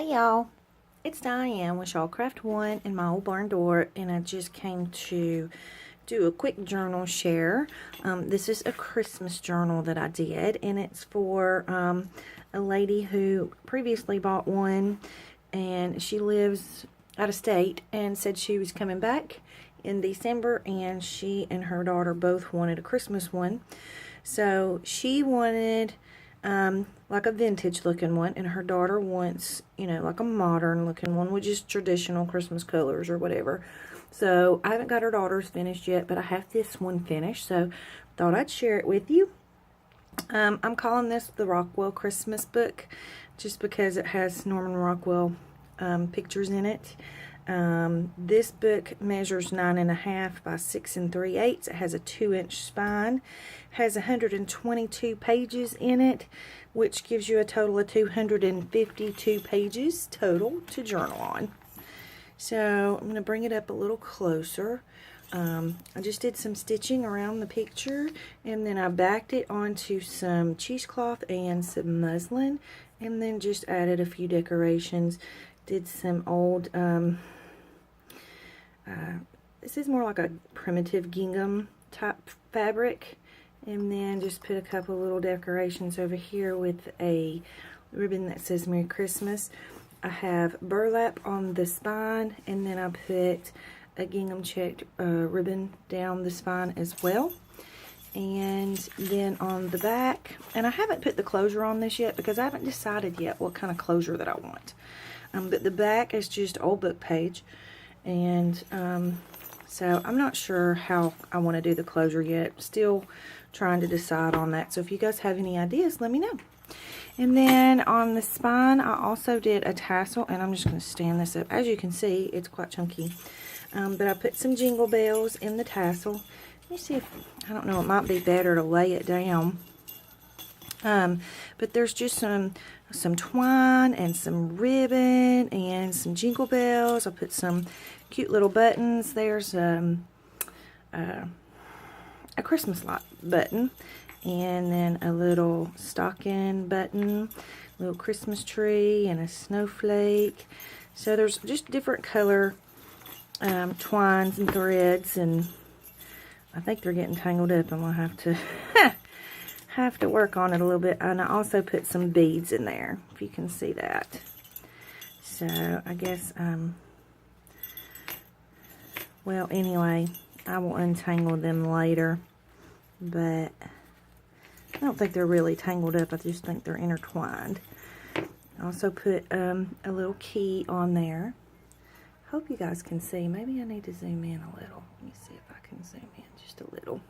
Hey y'all, it's Diane with Shawcraft One in my old barn door, and I just came to do a quick journal share. This is a Christmas journal that I did, and it's for a lady who previously bought one, and she lives out of state and said she was coming back in December, and she and her daughter both wanted a Christmas one. So she wanted like a vintage looking one, and her daughter wants, like a modern looking one with just traditional Christmas colors or whatever. So I haven't got her daughter's finished yet, but I have this one finished, so thought I'd share it with you. I'm calling this the Rockwell Christmas book just because it has Norman Rockwell pictures in it. This book measures 9.5 by 6 3/8. It has a 2-inch spine, has 122 pages in it, which gives you a total of 252 pages total to journal on. So I'm going to bring it up a little closer. I just did some stitching around the picture, and then I backed it onto some cheesecloth and some muslin, and then just added a few decorations. Did some old, this is more like a primitive gingham type fabric, and then just put a couple little decorations over here with a ribbon that says Merry Christmas. I have burlap on the spine, and then I put a gingham checked ribbon down the spine as well. And then on the back, and I haven't put the closure on this yet because I haven't decided yet what kind of closure that I want. But the back is just old book page, and so I'm not sure how I want to do the closure yet. Still trying to decide on that. So if you guys have any ideas, let me know. And then on the spine, I also did a tassel, and I'm just going to stand this up. As you can see, it's quite chunky. But I put some jingle bells in the tassel. Let me see if, I don't know, it might be better to lay it down. But there's just some twine and some ribbon and some jingle bells. I put some cute little buttons. There's a Christmas light button, and then a little stocking button, little Christmas tree, and a snowflake. So there's just different color twines and threads, and I think they're getting tangled up. I'm gonna have to work on it a little bit. And I also put some beads in there, if you can see that. So I guess well, anyway, I will untangle them later, but I don't think they're really tangled up. I just think they're intertwined. I also put a little key on there. Hope you guys can see. Maybe I need to zoom in a little. Let me see if I can zoom in just a little.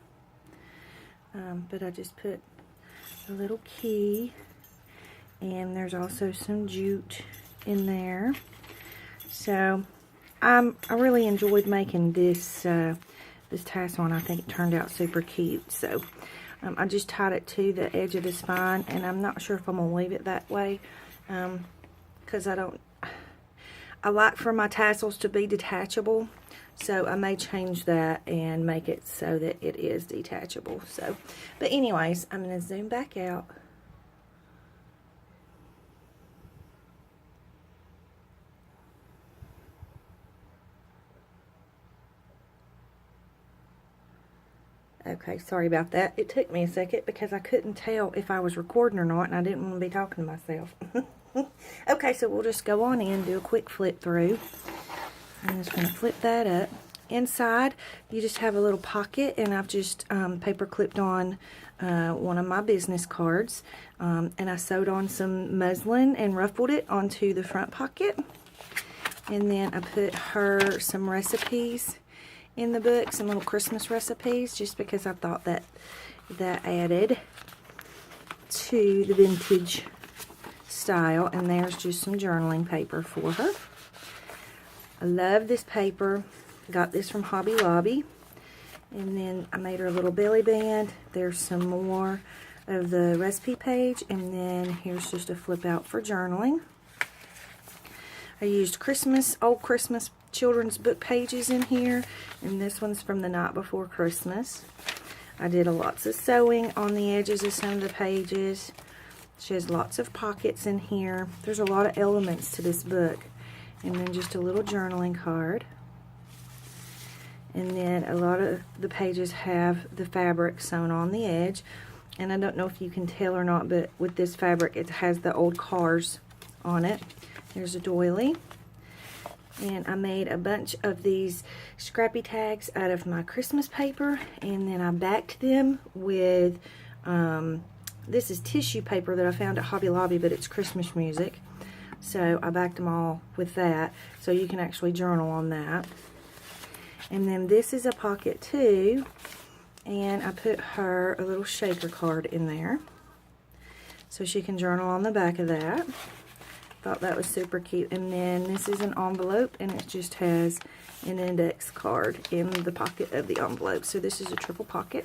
But I just put a little key, and there's also some jute in there. So I really enjoyed making this this tassel, and I think it turned out super cute. So I just tied it to the edge of the spine, and I'm not sure if I'm gonna leave it that way because I like for my tassels to be detachable, so I may change that and make it so that it is detachable. So, but anyways, I'm going to zoom back out. Okay, sorry about that. It took me a second because I couldn't tell if I was recording or not, and I didn't want to be talking to myself. Okay, so we'll just go on in, do a quick flip through. I'm just going to flip that up. Inside, you just have a little pocket, and I've just paper clipped on one of my business cards, and I sewed on some muslin and ruffled it onto the front pocket. And then I put her some recipes in the book, some little Christmas recipes, just because I thought that added to the vintage style. And there's just some journaling paper for her. I love this paper. Got this from Hobby Lobby. And then I made her a little belly band. There's some more of the recipe page, and then here's just a flip out for journaling. I used old Christmas children's book pages in here, and this one's from the night before Christmas. I did lots of sewing on the edges of some of the pages. She has lots of pockets in here. There's a lot of elements to this book. And then just a little journaling card. And then a lot of the pages have the fabric sewn on the edge. And I don't know if you can tell or not, but with this fabric, it has the old cars on it. There's a doily. And I made a bunch of these scrappy tags out of my Christmas paper. And then I backed them with, this is tissue paper that I found at Hobby Lobby, but it's Christmas music. So I backed them all with that. So you can actually journal on that. And then this is a pocket too, and I put her a little shaker card in there so she can journal on the back of that. Thought that was super cute. And then this is an envelope, and it just has an index card in the pocket of the envelope. So this is a triple pocket.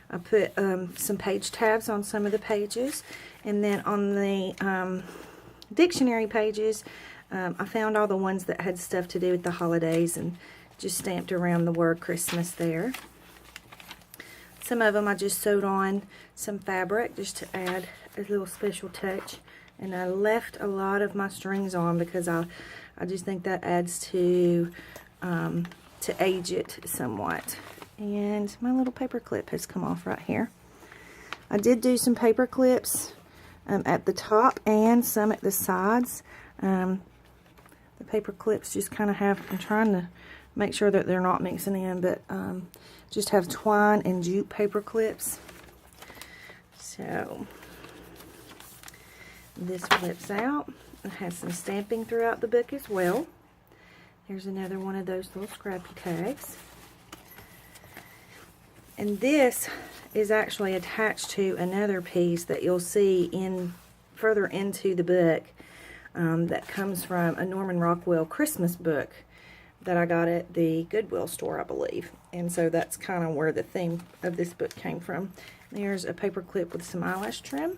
I put some page tabs on some of the pages, and then on the dictionary pages, I found all the ones that had stuff to do with the holidays and just stamped around the word Christmas there. Some of them I just sewed on some fabric just to add a little special touch. And I left a lot of my strings on because I just think that adds to age it somewhat. And my little paper clip has come off right here. I did do some paper clips at the top and some at the sides. The paper clips just kind of have, I'm trying to make sure that they're not mixing in, but just have twine and jute paper clips. So this flips out. It has some stamping throughout the book as well. Here's another one of those little scrappy tags. And this is actually attached to another piece that you'll see in further into the book that comes from a Norman Rockwell Christmas book that I got at the Goodwill store, I believe. And so that's kind of where the theme of this book came from. There's a paper clip with some eyelash trim.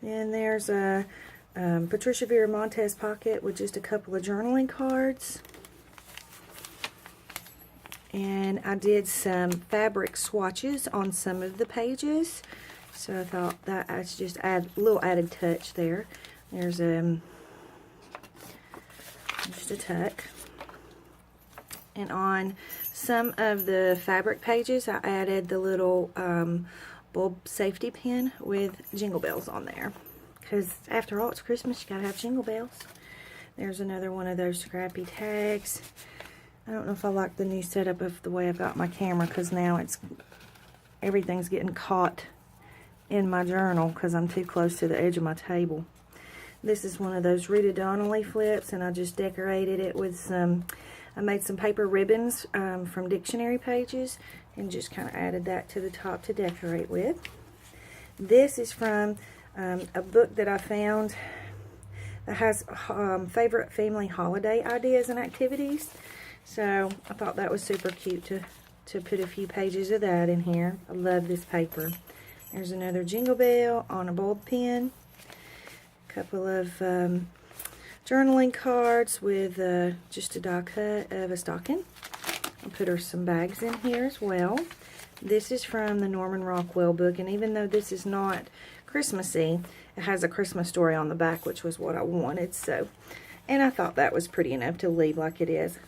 Then there's a Patricia Vera Montez pocket with just a couple of journaling cards. And I did some fabric swatches on some of the pages. So I thought that I just add a little added touch there. There's just a tuck. And on some of the fabric pages, I added the little bulb safety pin with jingle bells on there. Because after all, it's Christmas, you gotta have jingle bells. There's another one of those scrappy tags. I don't know if I like the new setup of the way I've got my camera, because now everything's getting caught in my journal because I'm too close to the edge of my table. This is one of those Rita Donnelly flips, and I just decorated it with some, I made some paper ribbons from dictionary pages and just kind of added that to the top to decorate with. This is from a book that I found that has favorite family holiday ideas and activities. So I thought that was super cute to put a few pages of that in here. I love this paper. There's another jingle bell on a bulb pen. A couple of journaling cards with just a die cut of a stocking. I'll put her some bags in here as well. This is from the Norman Rockwell book, and even though this is not Christmassy, it has a Christmas story on the back, which was what I wanted. So, and I thought that was pretty enough to leave like it is.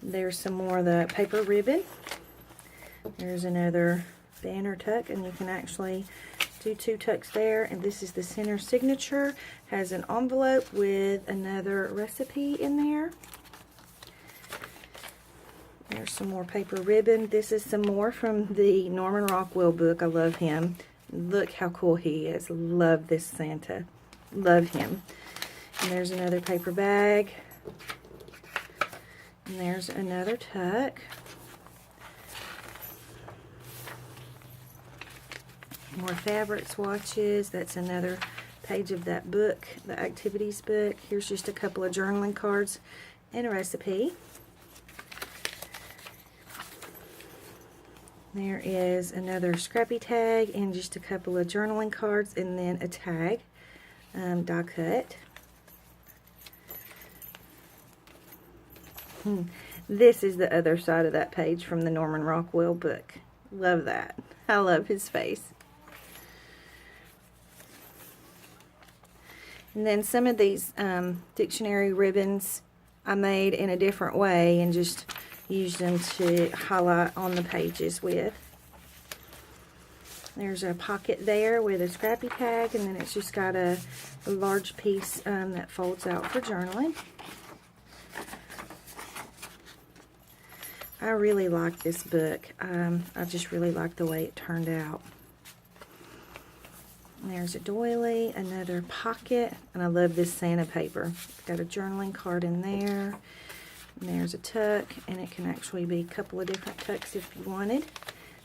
There's some more of the paper ribbon. There's another banner tuck, and you can actually do two tucks there. And this is the center signature. Has an envelope with another recipe in there. There's some more paper ribbon. This is some more from the Norman Rockwell book. I love him. Look how cool he is. Love this Santa. Love him. And there's another paper bag. And there's another tuck. More fabric swatches. That's another page of that book, the activities book. Here's just a couple of journaling cards and a recipe. There is another scrappy tag and just a couple of journaling cards, and then a tag, die cut. This is the other side of that page from the Norman Rockwell book. Love that. I love his face. And then some of these dictionary ribbons I made in a different way and just used them to highlight on the pages with. There's a pocket there with a scrappy tag, and then it's just got a large piece that folds out for journaling. I really like this book. I just really like the way it turned out. There's a doily, another pocket, and I love this Santa paper. It's got a journaling card in there. And there's a tuck, and it can actually be a couple of different tucks if you wanted.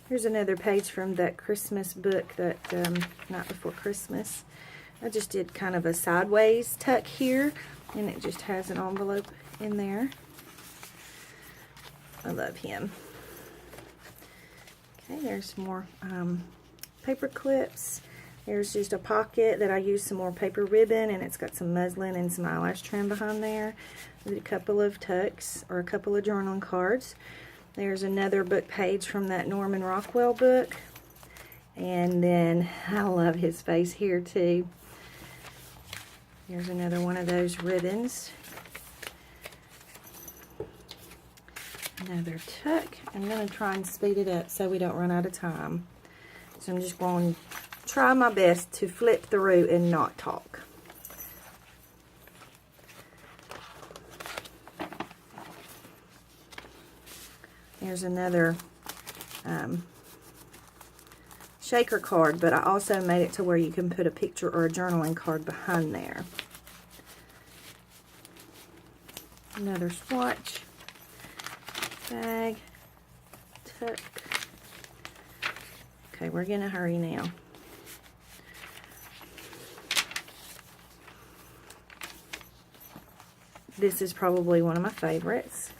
Here's another page from that Christmas book, that Night Before Christmas. I just did kind of a sideways tuck here, and it just has an envelope in there. I love him. Okay, there's more paper clips. There's just a pocket that I used some more paper ribbon, and it's got some muslin and some eyelash trim behind there. With a couple of tucks, or a couple of journaling cards. There's another book page from that Norman Rockwell book. And then, I love his face here too. Here's another one of those ribbons. Another tuck. I'm going to try and speed it up so we don't run out of time. So I'm just going to try my best to flip through and not talk. Here's another shaker card, but I also made it to where you can put a picture or a journaling card behind there. Another swatch, bag, tuck. Okay, we're gonna hurry now. This is probably one of my favorites.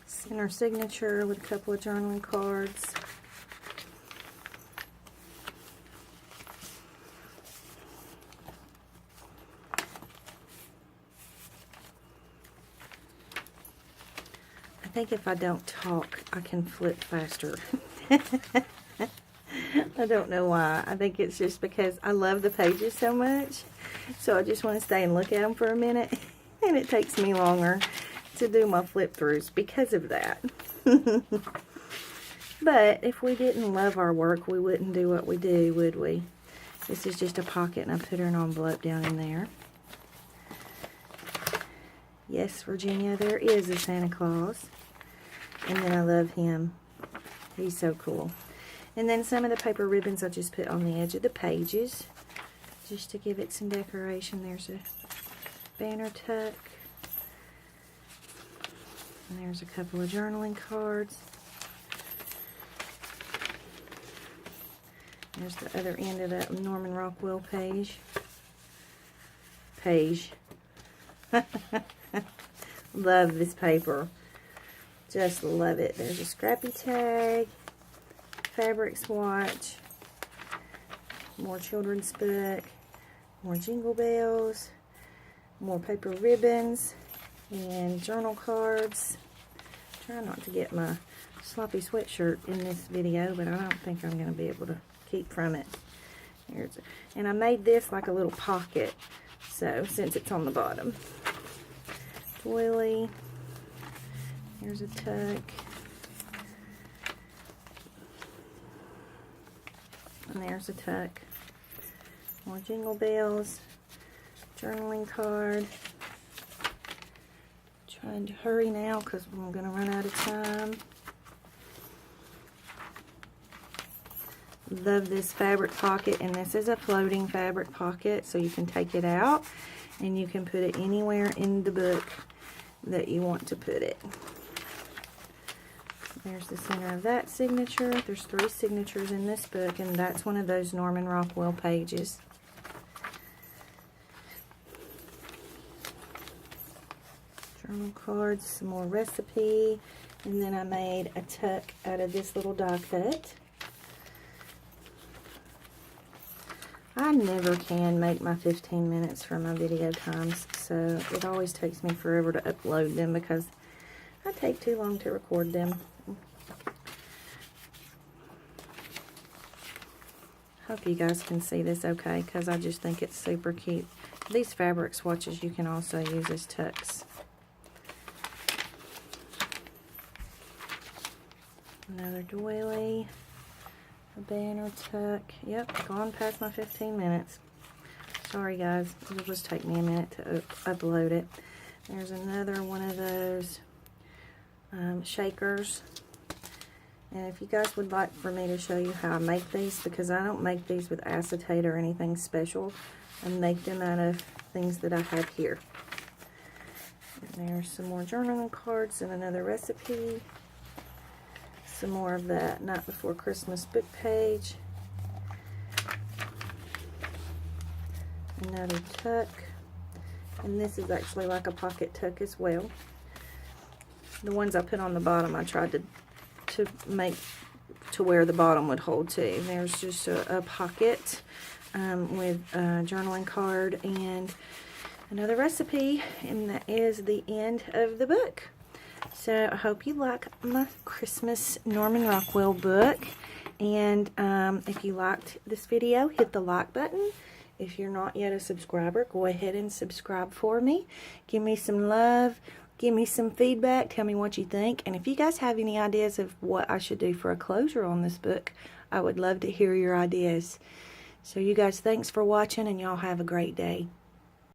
Center signature with a couple of journaling cards. I think if I don't talk, I can flip faster. I don't know why. I think it's just because I love the pages so much. So I just want to stay and look at them for a minute. And it takes me longer to do my flip throughs because of that. But if we didn't love our work, we wouldn't do what we do, would we? This is just a pocket, and I put an envelope down in there. Yes, Virginia, there is a Santa Claus. And then I love him. He's so cool. And then some of the paper ribbons I just put on the edge of the pages, just to give it some decoration. There's a banner tuck. And there's a couple of journaling cards. There's the other end of that Norman Rockwell page. Love this paper. Just love it. There's a scrappy tag, fabric swatch, more children's book, more jingle bells, more paper ribbons, and journal cards. Try not to get my sloppy sweatshirt in this video, but I don't think I'm going to be able to keep from it. And I made this like a little pocket, so since it's on the bottom. Doily. Here's a tuck. And there's a tuck. More jingle bells. Journaling card. Trying to hurry now because I'm going to run out of time. Love this fabric pocket, and this is a floating fabric pocket, so you can take it out and you can put it anywhere in the book that you want to put it. There's the center of that signature. There's 3 signatures in this book, and that's one of those Norman Rockwell pages. Journal cards, some more recipe, and then I made a tuck out of this little die cut. I never can make my 15 minutes for my video times, so it always takes me forever to upload them because I I take too long to record them. Hope you guys can see this okay, because I just think it's super cute. These fabric swatches you can also use as tucks. Another doily, a banner tuck. Yep, gone past my 15 minutes. Sorry guys, it'll just take me a minute to upload it. There's another one of those shakers. And if you guys would like for me to show you how I make these, because I don't make these with acetate or anything special, I make them out of things that I have here. And there's some more journaling cards and another recipe. Some more of that Night Before Christmas book page. Another tuck. And this is actually like a pocket tuck as well. The ones I put on the bottom I tried to make to where the bottom would hold too. There's just a pocket with a journaling card and another recipe, and that is the end of the book. So I hope you like my Christmas Norman Rockwell book, and if you liked this video, hit the like button. If you're not yet a subscriber, go ahead and subscribe for me. Give me some love. Give me some feedback. Tell me what you think. And if you guys have any ideas of what I should do for a closure on this book, I would love to hear your ideas. So you guys, thanks for watching, and y'all have a great day.